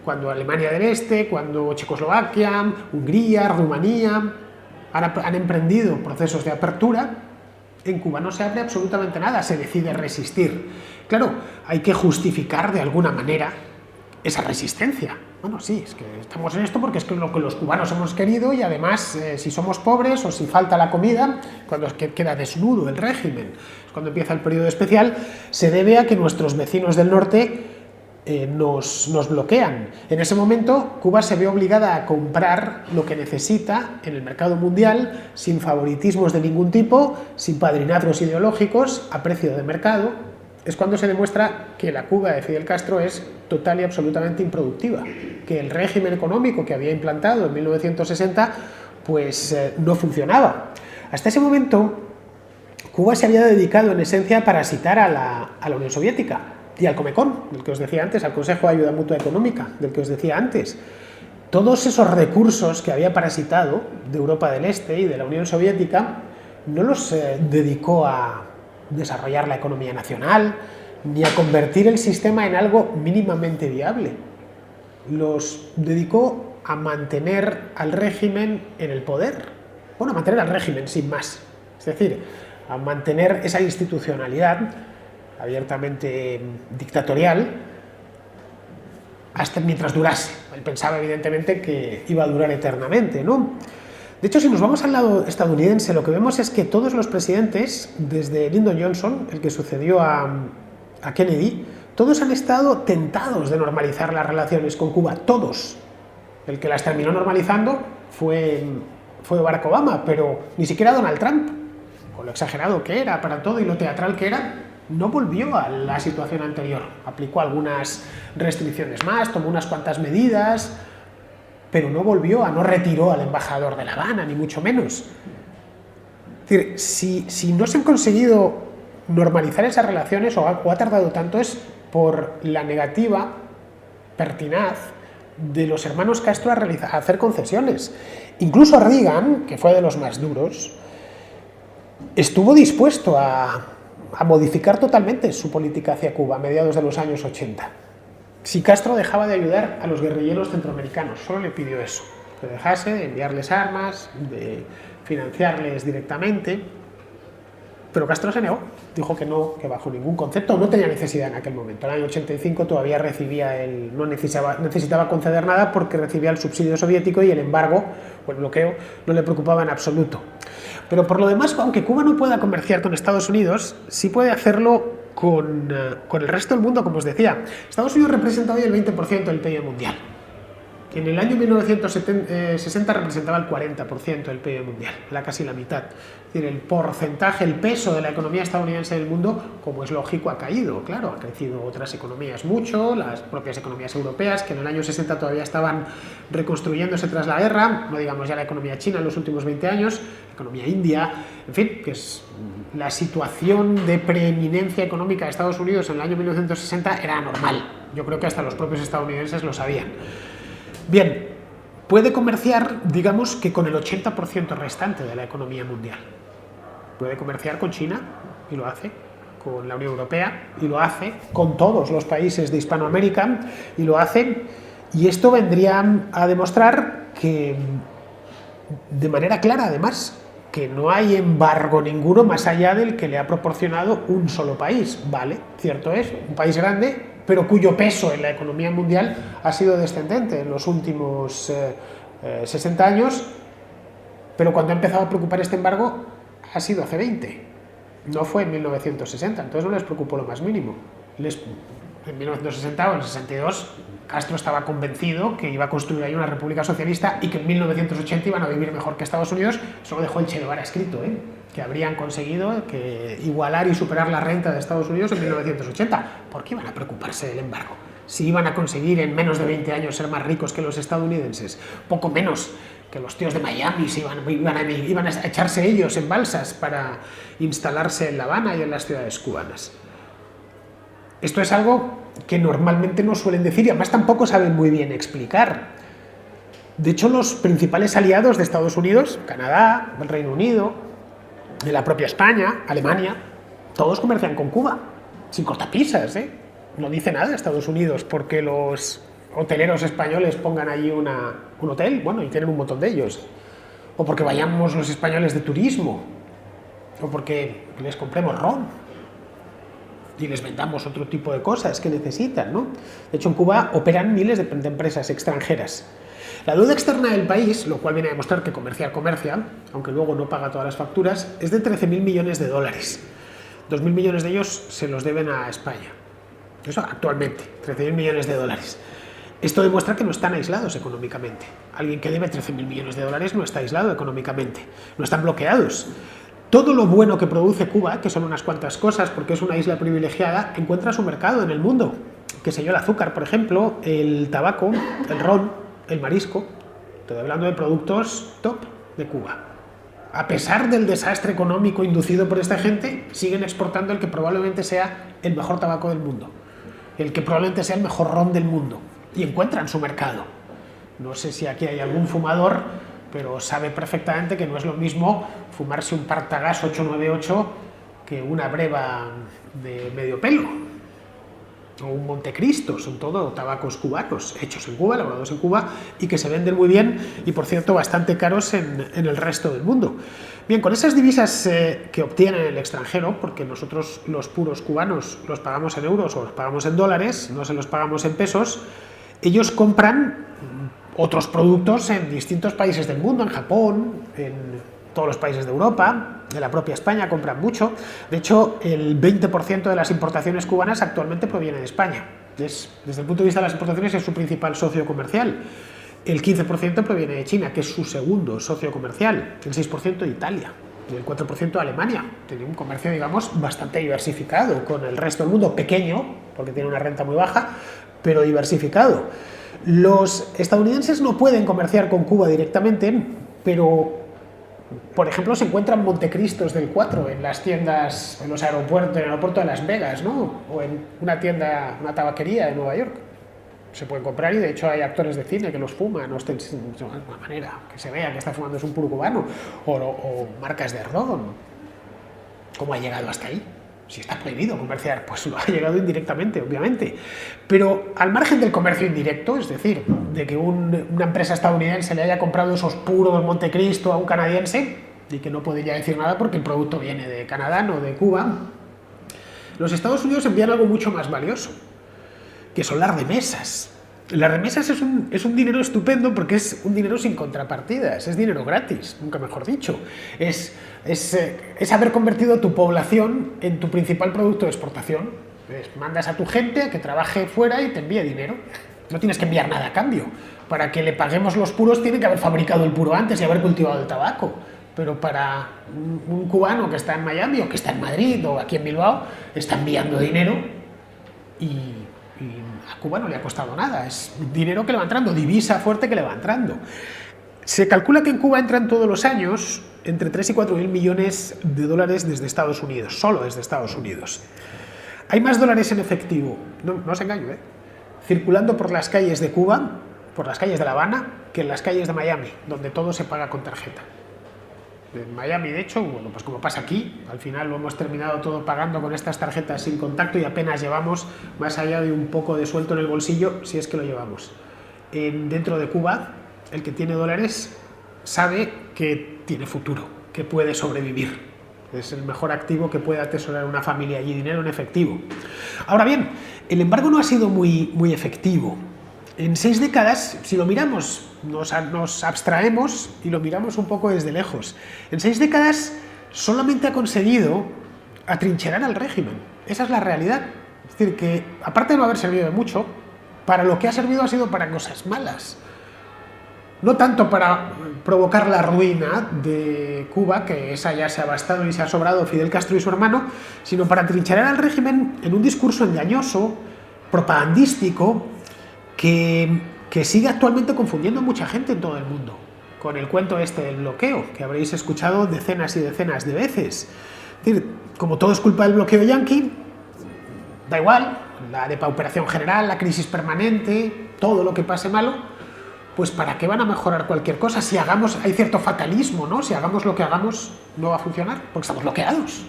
Cuando Alemania del Este, cuando Checoslovaquia, Hungría, Rumanía han emprendido procesos de apertura, en Cuba no se abre absolutamente nada, se decide resistir. Claro, hay que justificar de alguna manera esa resistencia. Bueno, sí, es que estamos en esto porque es lo que los cubanos hemos querido y además si somos pobres o si falta la comida, cuando queda desnudo el régimen, cuando empieza el periodo especial, se debe a que nuestros vecinos del norte nos bloquean. En ese momento Cuba se ve obligada a comprar lo que necesita en el mercado mundial sin favoritismos de ningún tipo, sin padrinazgos ideológicos, a precio de mercado. Es cuando se demuestra que la Cuba de Fidel Castro es total y absolutamente improductiva, que el régimen económico que había implantado en 1960 pues no funcionaba. Hasta ese momento Cuba se había dedicado en esencia a parasitar a la Unión Soviética y al Comecon, del que os decía antes, al Consejo de Ayuda Mutua Económica, del que os decía antes. Todos esos recursos que había parasitado de Europa del Este y de la Unión Soviética no los dedicó a desarrollar la economía nacional, ni a convertir el sistema en algo mínimamente viable. Los dedicó a mantener al régimen en el poder. Bueno, a mantener al régimen, sin más. Es decir, a mantener esa institucionalidad abiertamente dictatorial hasta mientras durase. Él pensaba, evidentemente, que iba a durar eternamente, ¿no? De hecho, si nos vamos al lado estadounidense, lo que vemos es que todos los presidentes, desde Lyndon Johnson, el que sucedió a Kennedy, todos han estado tentados de normalizar las relaciones con Cuba, todos. El que las terminó normalizando fue Barack Obama, pero ni siquiera Donald Trump, con lo exagerado que era para todo y lo teatral que era, no volvió a la situación anterior. Aplicó algunas restricciones más, tomó unas cuantas medidas, pero no retiró al embajador de La Habana, ni mucho menos. Es decir, si no se han conseguido normalizar esas relaciones o ha tardado tanto es por la negativa pertinaz de los hermanos Castro a hacer concesiones. Incluso Reagan, que fue de los más duros, estuvo dispuesto a modificar totalmente su política hacia Cuba a mediados de los años 80. Si Castro dejaba de ayudar a los guerrilleros centroamericanos, solo le pidió eso, que dejase de enviarles armas, de financiarles directamente, pero Castro se negó, dijo que no, que bajo ningún concepto, no tenía necesidad en aquel momento. En el año 85 todavía no necesitaba conceder nada porque recibía el subsidio soviético y el embargo o el bloqueo no le preocupaba en absoluto. Pero por lo demás, aunque Cuba no pueda comerciar con Estados Unidos, sí puede hacerlo con el resto del mundo, como os decía. Estados Unidos representa hoy el 20% del PIB mundial. En el año 1960 representaba el 40% del PIB mundial, era casi la mitad. Es decir, el porcentaje, el peso de la economía estadounidense en el mundo, como es lógico, ha caído. Claro, han crecido otras economías mucho, las propias economías europeas, que en el año 60 todavía estaban reconstruyéndose tras la guerra, no digamos ya la economía china en los últimos 20 años, la economía india, en fin, que es la situación de preeminencia económica de Estados Unidos en el año 1960 era normal. Yo creo que hasta los propios estadounidenses lo sabían. Bien, puede comerciar, digamos, que con el 80% restante de la economía mundial. Puede comerciar con China, y lo hace, con la Unión Europea, y lo hace, con todos los países de Hispanoamérica, y lo hace, y esto vendría a demostrar que, de manera clara además, que no hay embargo ninguno más allá del que le ha proporcionado un solo país, ¿vale? Cierto es, un país grande, pero cuyo peso en la economía mundial ha sido descendente en los últimos 60 años, pero cuando ha empezado a preocupar este embargo ha sido hace 20, no fue en 1960, entonces no les preocupó lo más mínimo. En 1960 o en el 62 Castro estaba convencido que iba a construir ahí una república socialista y que en 1980 iban a vivir mejor que Estados Unidos. Eso lo dejó el Che Guevara escrito, que habrían conseguido igualar y superar la renta de Estados Unidos en 1980. ¿Por qué iban a preocuparse del embargo? Si iban a conseguir en menos de 20 años ser más ricos que los estadounidenses, poco menos que los tíos de Miami, iban a echarse ellos en balsas para instalarse en La Habana y en las ciudades cubanas. Esto es algo que normalmente no suelen decir y además tampoco saben muy bien explicar. De hecho, los principales aliados de Estados Unidos, Canadá, el Reino Unido, de la propia España, Alemania, todos comercian con Cuba, sin cortapisas, No dice nada Estados Unidos porque los hoteleros españoles pongan allí un hotel, bueno, y tienen un montón de ellos, o porque vayamos los españoles de turismo, o porque les compremos ron y les vendamos otro tipo de cosas que necesitan, ¿no? De hecho, en Cuba operan miles de empresas extranjeras. La deuda externa del país, lo cual viene a demostrar que comercia, aunque luego no paga todas las facturas, es de 13.000 millones de dólares. 2.000 millones de ellos se los deben a España. Eso actualmente, 13.000 millones de dólares. Esto demuestra que no están aislados económicamente. Alguien que debe 13.000 millones de dólares no está aislado económicamente, no están bloqueados. Todo lo bueno que produce Cuba, que son unas cuantas cosas, porque es una isla privilegiada, encuentra su mercado en el mundo. Qué sé yo, el azúcar, por ejemplo, el tabaco, el ron, el marisco. Estoy hablando de productos top de Cuba. A pesar del desastre económico inducido por esta gente, siguen exportando el que probablemente sea el mejor tabaco del mundo, el que probablemente sea el mejor ron del mundo, y encuentran su mercado. No sé si aquí hay algún fumador, pero sabe perfectamente que no es lo mismo fumarse un Partagas 898 que una breva de medio pelo o un Montecristo. Son todo tabacos cubanos, hechos en Cuba, elaborados en Cuba y que se venden muy bien y, por cierto, bastante caros en el resto del mundo. Bien, con esas divisas que obtienen en el extranjero, porque nosotros los puros cubanos los pagamos en euros o los pagamos en dólares, no se los pagamos en pesos, ellos compran otros productos en distintos países del mundo, en Japón, en todos los países de Europa, de la propia España compran mucho. De hecho, el 20% de las importaciones cubanas actualmente proviene de España. Desde el punto de vista de las importaciones es su principal socio comercial. El 15% proviene de China, que es su segundo socio comercial. El 6% de Italia. Y el 4% de Alemania. Tiene un comercio, digamos, bastante diversificado con el resto del mundo, pequeño, porque tiene una renta muy baja, pero diversificado. Los estadounidenses no pueden comerciar con Cuba directamente, pero, por ejemplo, se encuentran Montecristos del 4 en las tiendas, en los aeropuertos, en el aeropuerto de Las Vegas, ¿no? O en una tienda, una tabaquería de Nueva York. Se pueden comprar y, de hecho, hay actores de cine que los fuman, de alguna manera, que se vea que está fumando es un puro cubano, o marcas de ron. ¿Cómo ha llegado hasta ahí? Si está prohibido comerciar, pues lo ha llegado indirectamente, obviamente. Pero al margen del comercio indirecto, es decir, de que una empresa estadounidense le haya comprado esos puros Montecristo a un canadiense, y que no podría decir nada porque el producto viene de Canadá, no de Cuba, los Estados Unidos envían algo mucho más valioso, que son las remesas. Las remesas es un dinero estupendo porque es un dinero sin contrapartidas, es dinero gratis, nunca mejor dicho. Es haber convertido tu población en tu principal producto de exportación. Mandas a tu gente a que trabaje fuera y te envíe dinero. No tienes que enviar nada a cambio. Para que le paguemos los puros tiene que haber fabricado el puro antes y haber cultivado el tabaco. Pero para un cubano que está en Miami o que está en Madrid o aquí en Bilbao, está enviando dinero y a Cuba no le ha costado nada. Es dinero que le va entrando, divisa fuerte que le va entrando. Se calcula que en Cuba entran todos los años entre 3 y 4 mil millones de dólares desde Estados Unidos, solo desde Estados Unidos. Hay más dólares en efectivo, no os engaño, circulando por las calles de Cuba, por las calles de La Habana, que en las calles de Miami, donde todo se paga con tarjeta. En Miami, de hecho, bueno, pues como pasa aquí, al final lo hemos terminado todo pagando con estas tarjetas sin contacto y apenas llevamos más allá de un poco de suelto en el bolsillo, si es que lo llevamos. Dentro de Cuba, el que tiene dólares sabe que tiene futuro, que puede sobrevivir. Es el mejor activo que puede atesorar una familia allí, dinero en efectivo. Ahora bien, el embargo no ha sido muy efectivo. En 6 décadas, si lo miramos, nos abstraemos y lo miramos un poco desde lejos. En 6 décadas solamente ha conseguido atrincherar al régimen. Esa es la realidad. Es decir, que aparte de no haber servido de mucho, para lo que ha servido ha sido para cosas malas. No tanto para provocar la ruina de Cuba, que esa ya se ha bastado y se ha sobrado Fidel Castro y su hermano, sino para atrincherar al régimen en un discurso engañoso, propagandístico, que sigue actualmente confundiendo a mucha gente en todo el mundo, con el cuento este del bloqueo, que habréis escuchado decenas y decenas de veces. Es decir, como todo es culpa del bloqueo yanqui, da igual, la depauperación general, la crisis permanente, todo lo que pase malo, pues ¿para qué van a mejorar cualquier cosa? Si hay cierto fatalismo, ¿no? Si hagamos lo que hagamos, no va a funcionar, porque estamos bloqueados.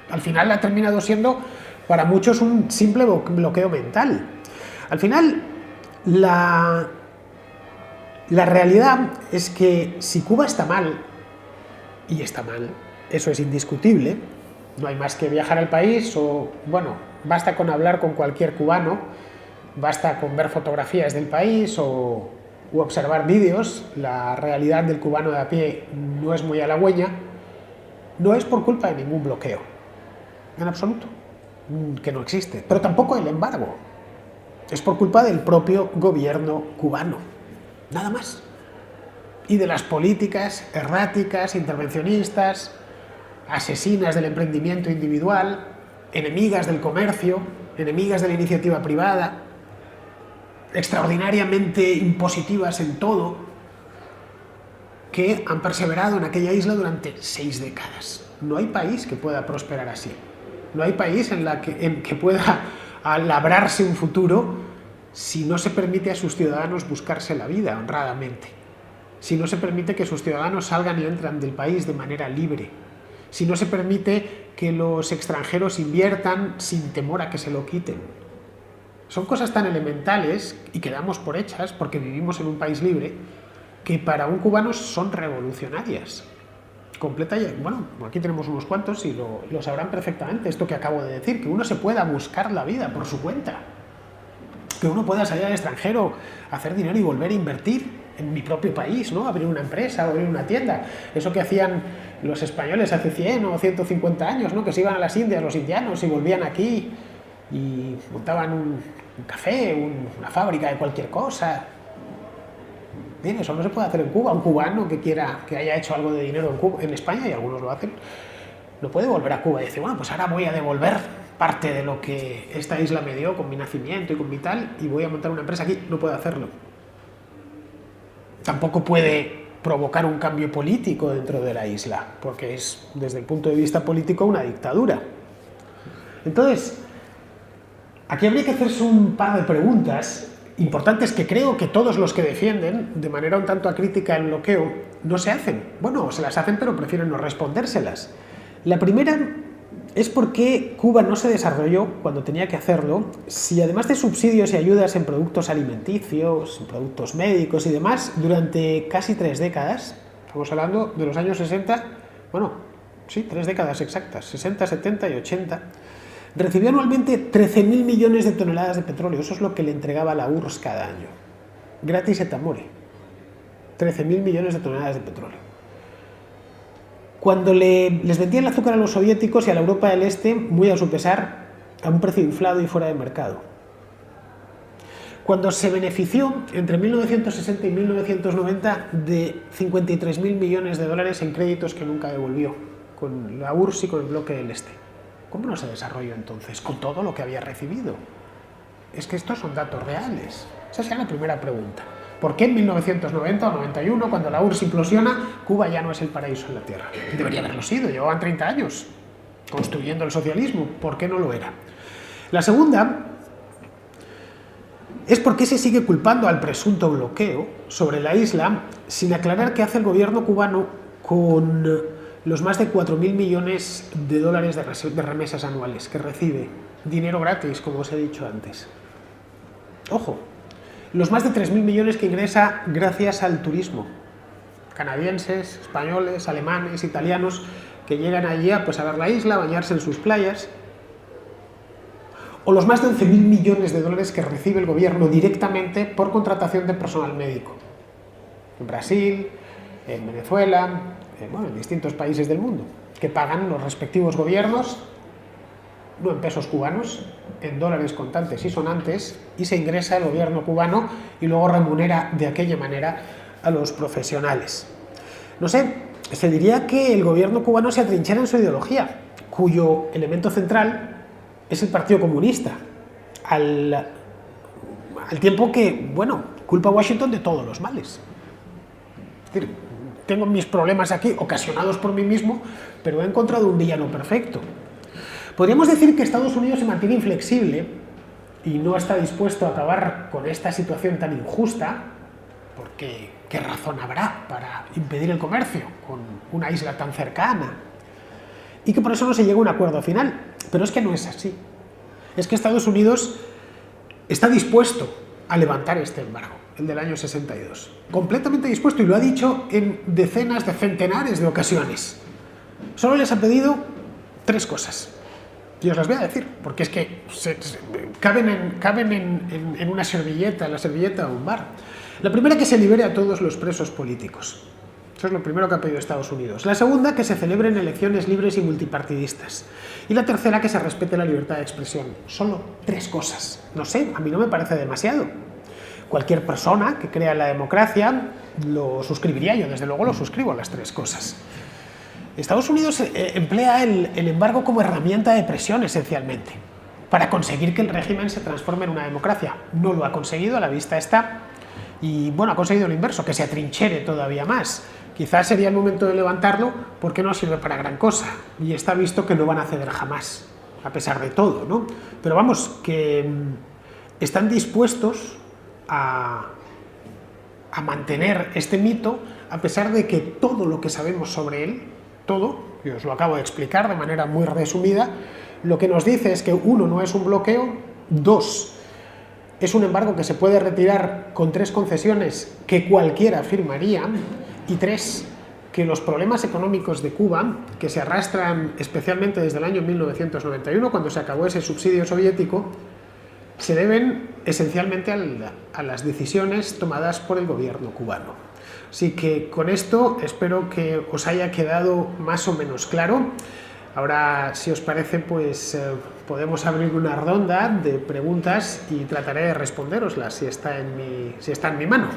Al final ha terminado siendo, para muchos, un simple bloqueo mental. Al final, la realidad es que si Cuba está mal, y está mal, eso es indiscutible, no hay más que viajar al país o, bueno, basta con hablar con cualquier cubano, basta con ver fotografías del país u observar vídeos, la realidad del cubano de a pie no es muy halagüeña, no es por culpa de ningún bloqueo, en absoluto, que no existe, pero tampoco el embargo. Es por culpa del propio gobierno cubano, nada más. Y de las políticas erráticas, intervencionistas, asesinas del emprendimiento individual, enemigas del comercio, enemigas de la iniciativa privada, extraordinariamente impositivas en todo, que han perseverado en aquella isla durante 6 décadas. No hay país que pueda prosperar así. No hay país en que pueda labrarse un futuro si no se permite a sus ciudadanos buscarse la vida honradamente, si no se permite que sus ciudadanos salgan y entran del país de manera libre, si no se permite que los extranjeros inviertan sin temor a que se lo quiten. Son cosas tan elementales y que damos por hechas porque vivimos en un país libre que para un cubano son revolucionarias. Bueno, aquí tenemos unos cuantos y lo sabrán perfectamente, esto que acabo de decir, que uno se pueda buscar la vida por su cuenta, que uno pueda salir al extranjero, hacer dinero y volver a invertir en mi propio país, ¿no? Abrir una empresa o abrir una tienda. Eso que hacían los españoles hace 100 o 150 años, ¿no? Que se iban a las Indias, los indianos, y volvían aquí y montaban un café, una fábrica de cualquier cosa. Bien, eso no se puede hacer en Cuba. Un cubano que haya hecho algo de dinero en España, y algunos lo hacen, no puede volver a Cuba y decir, bueno, pues ahora voy a devolver parte de lo que esta isla me dio con mi nacimiento y con mi tal, y voy a montar una empresa aquí. No puede hacerlo. Tampoco puede provocar un cambio político dentro de la isla, porque es, desde el punto de vista político, una dictadura. Entonces, aquí habría que hacerse un par de preguntas importantes que creo que todos los que defienden de manera un tanto acrítica el bloqueo no se hacen. Bueno, se las hacen, pero prefieren no respondérselas. La primera es por qué Cuba no se desarrolló cuando tenía que hacerlo, si además de subsidios y ayudas en productos alimenticios, en productos médicos y demás, durante casi 3 décadas, estamos hablando de los años 60, bueno, sí, 3 décadas exactas, 60, 70 y 80, recibió anualmente 13.000 millones de toneladas de petróleo. Eso es lo que le entregaba la URSS cada año. Gratis et amore. 13.000 millones de toneladas de petróleo. Cuando les vendían el azúcar a los soviéticos y a la Europa del Este, muy a su pesar, a un precio inflado y fuera de mercado. cuando se benefició entre 1960 y 1990 de 53.000 millones de dólares en créditos que nunca devolvió, con la URSS y con el bloque del Este. ¿Cómo no se desarrolló entonces con todo lo que había recibido? Es que estos son datos reales. Esa sería la primera pregunta. ¿Por qué en 1990 o 91, cuando la URSS implosiona, Cuba ya no es el paraíso en la Tierra? Debería haberlo sido, llevaban 30 años construyendo el socialismo. ¿Por qué no lo era? La segunda es por qué se sigue culpando al presunto bloqueo sobre la isla sin aclarar qué hace el gobierno cubano con los más de 4.000 millones de dólares de remesas anuales que recibe. Dinero gratis, como os he dicho antes. Ojo, los más de 3.000 millones que ingresa gracias al turismo. Canadienses, españoles, alemanes, italianos, que llegan allí a ver la isla, a bañarse en sus playas. O los más de 11.000 millones de dólares que recibe el gobierno directamente por contratación de personal médico. En Brasil, en Venezuela, en distintos países del mundo, que pagan los respectivos gobiernos, no en pesos cubanos, en dólares contantes y sonantes, y se ingresa el gobierno cubano y luego remunera de aquella manera a los profesionales. No sé, se diría que el gobierno cubano se atrinchera en su ideología, cuyo elemento central es el Partido Comunista, al tiempo que, culpa a Washington de todos los males. Es decir, tengo mis problemas aquí ocasionados por mí mismo, pero he encontrado un villano perfecto. Podríamos decir que Estados Unidos se mantiene inflexible y no está dispuesto a acabar con esta situación tan injusta, porque ¿qué razón habrá para impedir el comercio con una isla tan cercana? Y que por eso no se llega a un acuerdo final. Pero es que no es así. Es que Estados Unidos está dispuesto a levantar este embargo, el del año 62. Completamente dispuesto, y lo ha dicho en decenas de centenares de ocasiones. Solo les ha pedido 3 cosas. Y os las voy a decir, porque es que caben en una servilleta, en la servilleta de un bar. La primera, que se libere a todos los presos políticos. Eso es lo primero que ha pedido Estados Unidos. La segunda, que se celebren elecciones libres y multipartidistas. Y la tercera, que se respete la libertad de expresión. Solo 3 cosas. No sé, a mí no me parece demasiado. Cualquier persona que crea en la democracia lo suscribiría. Yo desde luego lo suscribo, las 3 cosas. Estados Unidos emplea el embargo como herramienta de presión, esencialmente, para conseguir que el régimen se transforme en una democracia. No lo ha conseguido, a la vista está. Y ha conseguido lo inverso, que se atrinchera todavía más. Quizás sería el momento de levantarlo, porque no sirve para gran cosa. Y está visto que no van a ceder jamás, a pesar de todo, ¿no? Pero vamos, que están dispuestos a mantener este mito, a pesar de que todo lo que sabemos sobre él, todo, y os lo acabo de explicar de manera muy resumida, lo que nos dice es que 1, no es un bloqueo, 2, es un embargo que se puede retirar con 3 concesiones que cualquiera firmaría, y 3, que los problemas económicos de Cuba, que se arrastran especialmente desde el año 1991, cuando se acabó ese subsidio soviético, se deben esencialmente a las decisiones tomadas por el gobierno cubano. Así que con esto espero que os haya quedado más o menos claro. Ahora, si os parece, podemos abrir una ronda de preguntas y trataré de responderoslas si está en mi mano.